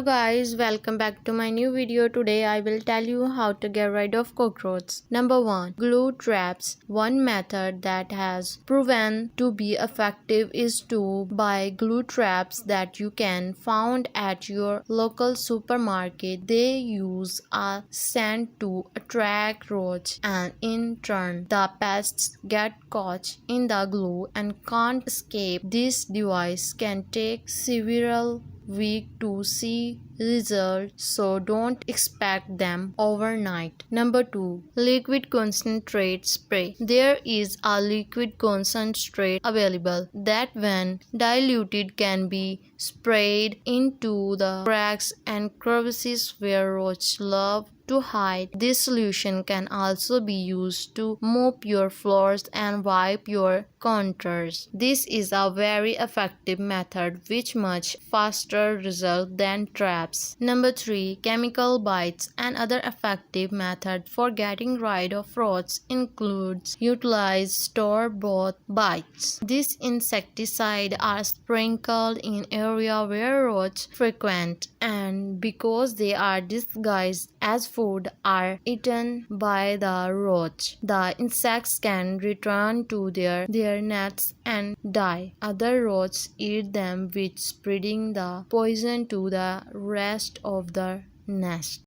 Hello guys, welcome back to my new video. Today I will tell you how to get rid of cockroaches. Number 1. Glue traps. One method that has proven to be effective is to buy glue traps that you can find at your local supermarket. They use a scent to attract roaches, and in turn the pests get caught in the glue and can't escape. This device can take several weeks to see results, so don't expect them overnight. Number 2. Liquid concentrate spray. There is a liquid concentrate available that when diluted can be sprayed into the cracks and crevices where roaches love to hide. This solution can also be used to mop your floors and wipe your counters. This is a very effective method with much faster result than traps. Number 3. Chemical bites. Another effective method for getting rid of roaches includes utilize store-bought bites. These insecticides are sprinkled in area where roaches frequent, and because they are disguised as food are eaten by the roach, the insects can return to their nets and die. Other roaches eat them, which spreading the poison to the rest of the nest.